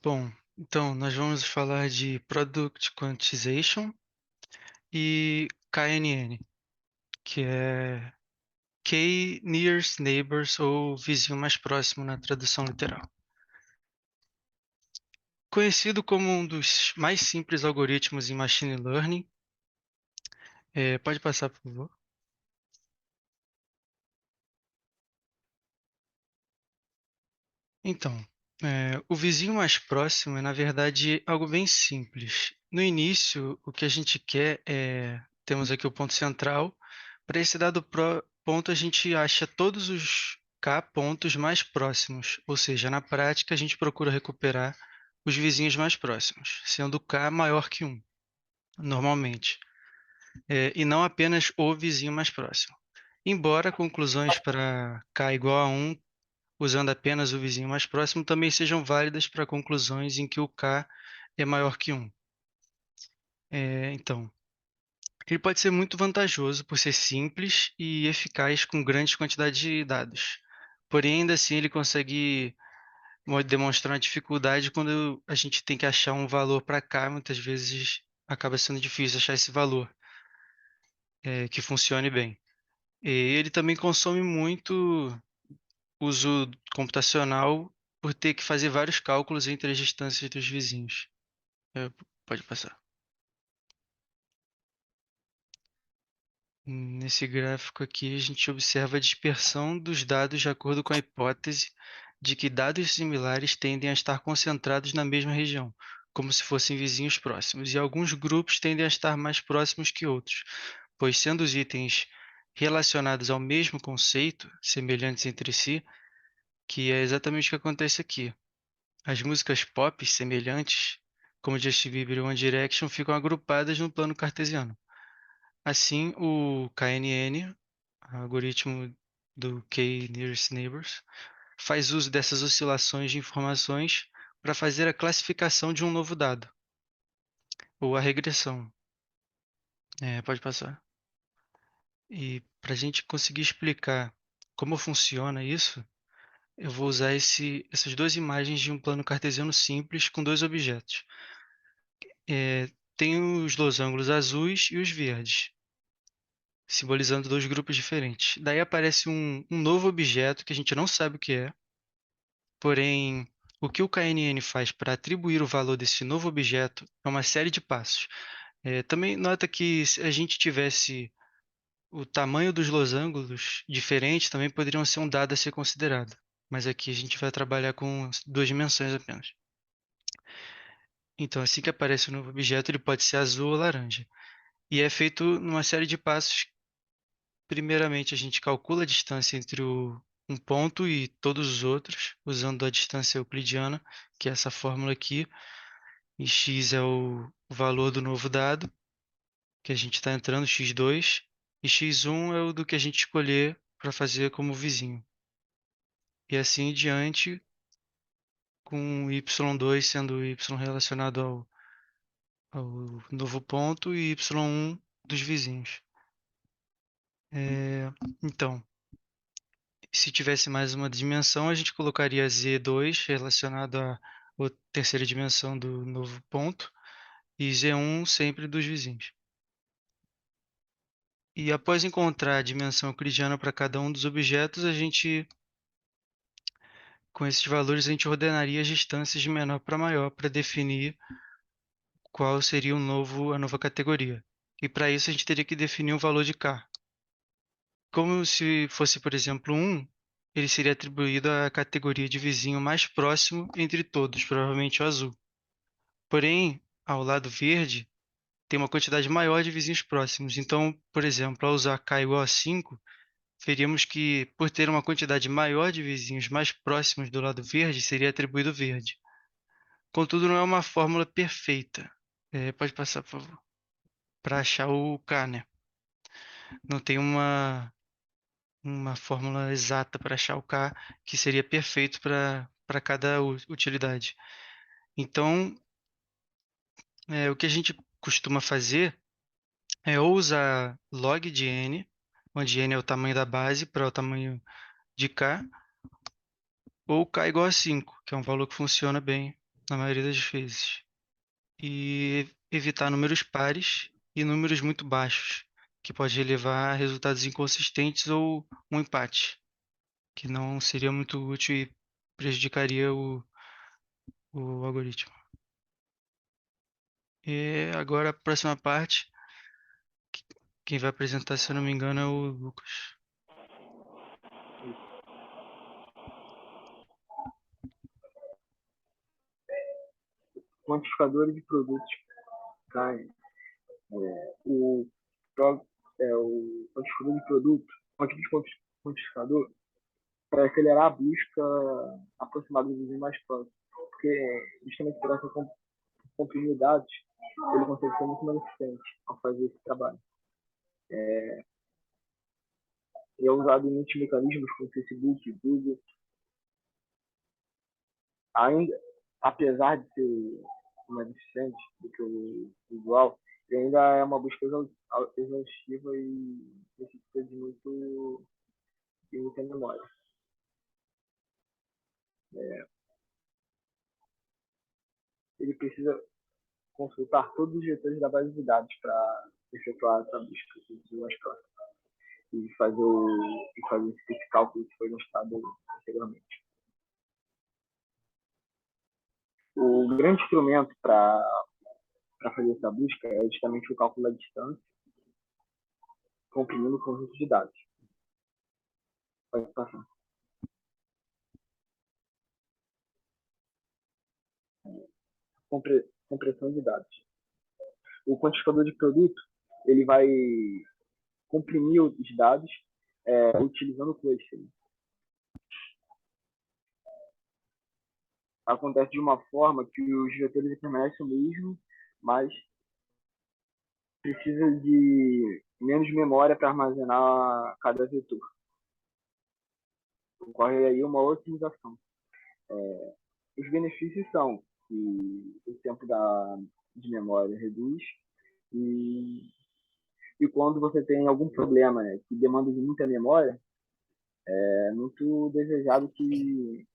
Bom, então nós vamos falar de Product Quantization e KNN, que é Key Nearest Neighbors ou vizinho mais próximo na tradução literal. Conhecido como um dos mais simples algoritmos em machine learning, pode passar, por favor. Então, o vizinho mais próximo é, na verdade, algo bem simples. No início, o que a gente quer é, temos aqui o ponto central. Para esse dado ponto, a gente acha todos os k pontos mais próximos, ou seja, na prática, a gente procura recuperar os vizinhos mais próximos, sendo k maior que 1, normalmente, e não apenas o vizinho mais próximo. Embora conclusões para k igual a 1 usando apenas o vizinho mais próximo, também sejam válidas para conclusões em que o k é maior que 1. Então, ele pode ser muito vantajoso por ser simples e eficaz com grandes quantidades de dados. Porém, ainda assim, ele consegue demonstrar uma dificuldade quando a gente tem que achar um valor para k, muitas vezes acaba sendo difícil achar esse valor que funcione bem. E ele também consome muito uso computacional por ter que fazer vários cálculos entre as distâncias dos vizinhos. É, pode passar. Nesse gráfico aqui, a gente observa a dispersão dos dados de acordo com a hipótese de que dados similares tendem a estar concentrados na mesma região, como se fossem vizinhos próximos, e alguns grupos tendem a estar mais próximos que outros, pois sendo os itens relacionados ao mesmo conceito, semelhantes entre si, que é exatamente o que acontece aqui. As músicas pop semelhantes, como Justin Bieber e One Direction, ficam agrupadas no plano cartesiano. Assim, o KNN, algoritmo do K-Nearest Neighbors, faz uso dessas oscilações de informações para fazer a classificação de um novo dado, ou a regressão. Pode passar. E para a gente conseguir explicar como funciona isso, eu vou usar essas duas imagens de um plano cartesiano simples com dois objetos. Tem os losangos azuis e os verdes, simbolizando dois grupos diferentes. Daí aparece um novo objeto que a gente não sabe o que é, porém, o que o KNN faz para atribuir o valor desse novo objeto é uma série de passos. Também nota que se a gente tivesse o tamanho dos losangos diferente, também poderiam ser um dado a ser considerado. Mas aqui a gente vai trabalhar com duas dimensões apenas. Então, assim que aparece o novo objeto, ele pode ser azul ou laranja. E é feito numa série de passos. Primeiramente, a gente calcula a distância entre um ponto e todos os outros, usando a distância euclidiana, que é essa fórmula aqui, e x é o valor do novo dado, que a gente está entrando, x2, e x1 é o do que a gente escolher para fazer como vizinho. E assim em diante, com y2 sendo o y relacionado ao novo ponto e y1 dos vizinhos. Então, se tivesse mais uma dimensão, a gente colocaria Z2 relacionado à terceira dimensão do novo ponto e Z1 sempre dos vizinhos. E após encontrar a dimensão euclidiana para cada um dos objetos, com esses valores, a gente ordenaria as distâncias de menor para maior para definir qual seria a nova categoria. E para isso a gente teria que definir um valor de K. Como se fosse, por exemplo, 1, ele seria atribuído à categoria de vizinho mais próximo entre todos, provavelmente o azul. Porém, ao lado verde, tem uma quantidade maior de vizinhos próximos. Então, por exemplo, ao usar k igual a 5, veríamos que, por ter uma quantidade maior de vizinhos mais próximos do lado verde, seria atribuído verde. Contudo, não é uma fórmula perfeita. Pode passar, por favor. Para achar o k, né? Não tem uma fórmula exata para achar o k que seria perfeito para cada utilidade. Então, o que a gente costuma fazer ou usar log de n, onde n é o tamanho da base para o tamanho de k, ou k igual a 5, que é um valor que funciona bem. na maioria das vezes. E evitar números pares e números muito baixos, que pode levar a resultados inconsistentes ou um empate, que não seria muito útil e prejudicaria o algoritmo. E agora a próxima parte, quem vai apresentar, se eu não me engano, é o Lucas. Quantificadores de produtos caem. O, pro- o quantificador de produto, um tipo de quantificador, para acelerar a busca aproximada do vizinho mais próximo. Porque, justamente por essa comprimir dados, ele consegue ser muito mais eficiente ao fazer esse trabalho. E é usado em muitos mecanismos, como Facebook, Google. Ainda, apesar de ser mais eficiente do que o visual, ele ainda é uma busca exaustiva e necessita de muita memória. Ele precisa consultar todos os vetores da base de dados para efetuar essa busca mais próxima e fazer esse cálculo que foi mostrado anteriormente. O grande instrumento para fazer essa busca é justamente o cálculo da distância, comprimindo o conjunto de dados. Pode passar. Compressão de dados. O quantificador de produto ele vai comprimir os dados utilizando o clustering. Acontece de uma forma que os vetores permanecem o mesmo, mas precisa de menos memória para armazenar cada vetor. Ocorre aí uma otimização. Os benefícios são que o tempo de memória reduz e quando você tem algum problema, né, que demanda de muita memória, é muito desejado que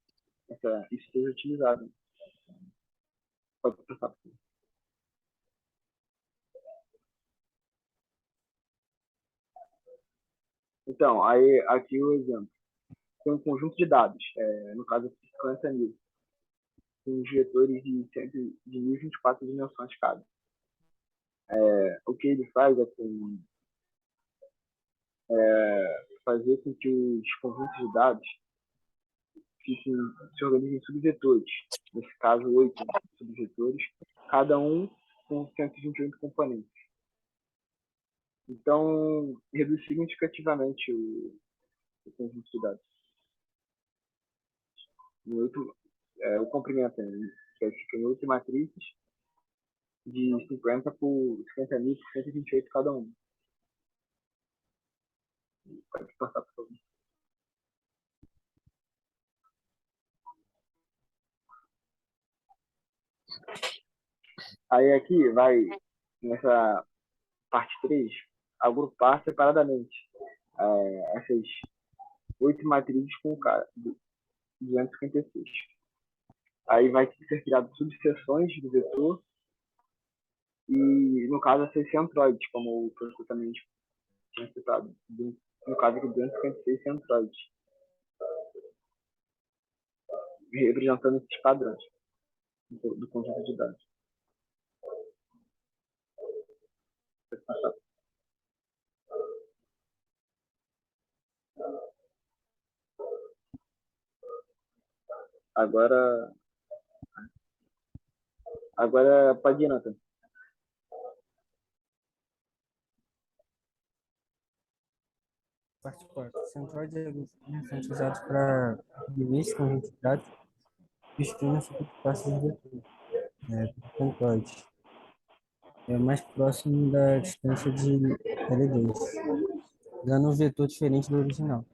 isso seja utilizado. Pode passar. Então, aí, aqui o exemplo. Tem um conjunto de dados, no caso 50 mil, com os vetores de 1024 dimensões cada. O que ele faz é fazer com que os conjuntos de dados se organizem em subvetores. Nesse caso, 8 subvetores, cada um com 128 componentes. Então, reduz significativamente o conjunto de dados. O comprimento, que fica em 8 matrizes de 50 por 50 mil por 128 cada um. Pode passar, por favor. Aí aqui vai, nessa parte 3, agrupar separadamente essas 8 matrizes com 256. Aí vai ser criado subseções do vetor e, no caso, ser centroides, como o professor também tinha citado. No caso aqui, 256 centroides, representando esses padrões do conjunto de dados. Agora pode ir, Nathan. Parte 4. Centroides são utilizados para dividir esse conjunto de dados e estudam sobre classes de vetores. Centroides é mais próximo da distância de L2, dando um vetor diferente do original.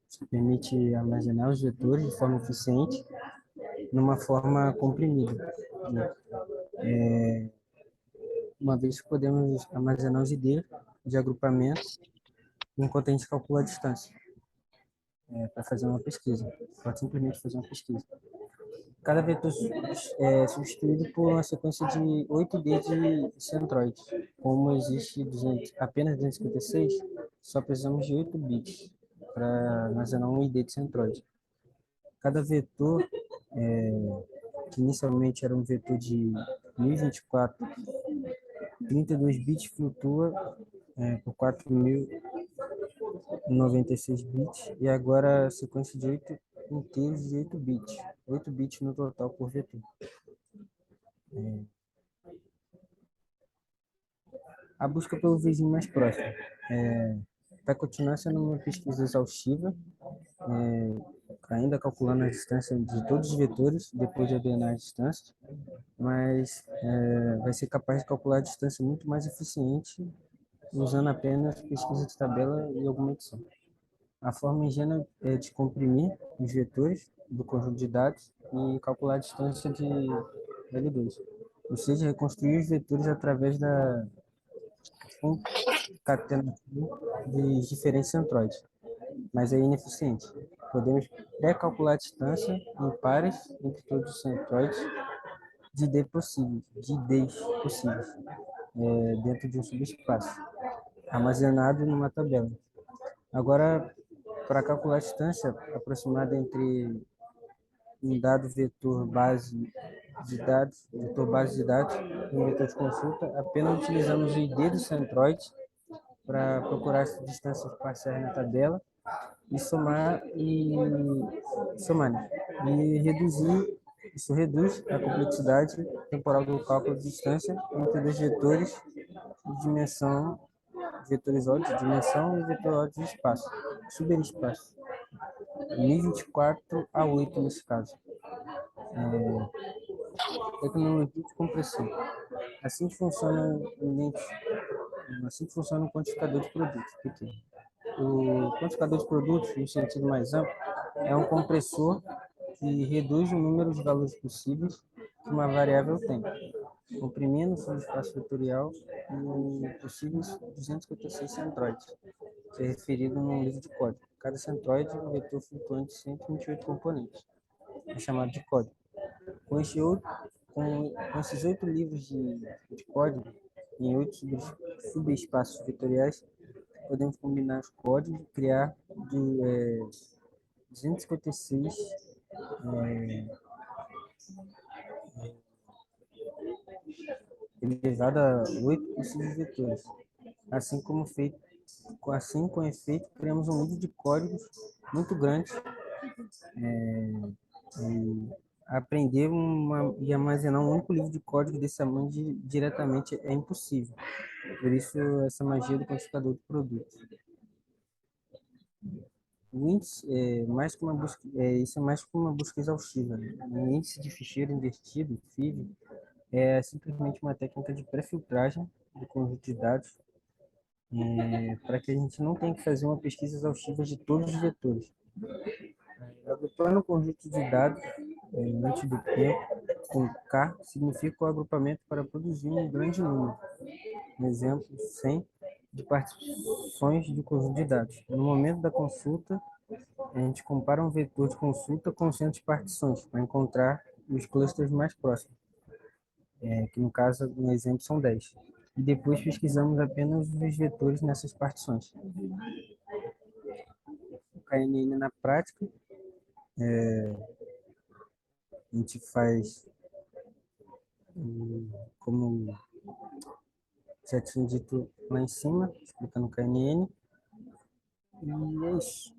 Isso permite armazenar os vetores de forma eficiente numa forma comprimida, né? Uma vez que podemos armazenar os ID de agrupamento enquanto a gente calcula a distância para fazer uma pesquisa. Pode simplesmente fazer uma pesquisa. Cada vetor é substituído por uma sequência de 8D de centroides. Como existe apenas 256, só precisamos de 8 bits para armazenar um ID de centroide. Cada vetor, que inicialmente era um vetor de 1024, 32 bits, flutua por 4096 bits, e agora a sequência de 8 inteiros de 8 bits. 8 bits no total por vetor. A busca pelo vizinho mais próximo. Vai continuar sendo uma pesquisa exaustiva, ainda calculando a distância de todos os vetores, depois de ordenar as distâncias, mas vai ser capaz de calcular a distância muito mais eficiente usando apenas pesquisa de tabela e alguma edição. A forma ingênua é de comprimir os vetores do conjunto de dados e calcular a distância de L2, ou seja, reconstruir os vetores através da concatenação de diferentes centroides, mas é ineficiente. Podemos pré-calcular a distância em pares entre todos os centroides de Ds possíveis, dentro de um subespaço, armazenado numa tabela. Agora, para calcular a distância aproximada entre um dado vetor base de dados e um vetor de consulta, apenas utilizamos o ID do centroide para procurar as distâncias parciais na tabela e somar, né? E reduzir. Isso reduz a complexidade temporal do cálculo de distância entre dois vetores de dimensão, vetores óbvios de dimensão e vetor óbvio de espaço, superespaço. 1024 a 8 nesse caso. Tecnologia de compressão. Assim que funciona assim que funciona o quantificador de produtos, PT. O quantificador de produtos, no sentido mais amplo, é um compressor que reduz o número de valores possíveis que uma variável tem, comprimindo o subespaço vetorial em possíveis 256 centroides, que é referido no livro de código. Cada centroide é um vetor flutuante de 128 componentes, é chamado de código. Com esses 8 livros de código, em 8 subespaços vetoriais, podemos combinar os códigos e criar 256 elevado a 8 possíveis vetores. Assim, com efeito, criamos um livro de códigos muito grande, e aprender e armazenar um único livro de código desse tamanho diretamente é impossível. Por isso, essa magia do quantificador de produtos. O índice é mais que uma busca, isso é mais que uma busca exaustiva, né? O índice de ficheiro invertido, FIV, é simplesmente uma técnica de pré-filtragem do conjunto de dados, para que a gente não tenha que fazer uma pesquisa exaustiva de todos os vetores. Agrupando o conjunto de dados antes do tempo com K significa o agrupamento para produzir um grande número. Um exemplo, 100 de partições de conjunto de dados. No momento da consulta, a gente compara um vetor de consulta com 100 de partições para encontrar os clusters mais próximos, que no caso, no exemplo, são 10. E depois pesquisamos apenas os vetores nessas partições. O KNN na prática, a gente faz, como já tinha dito lá em cima, explicando o KNN, e é isso.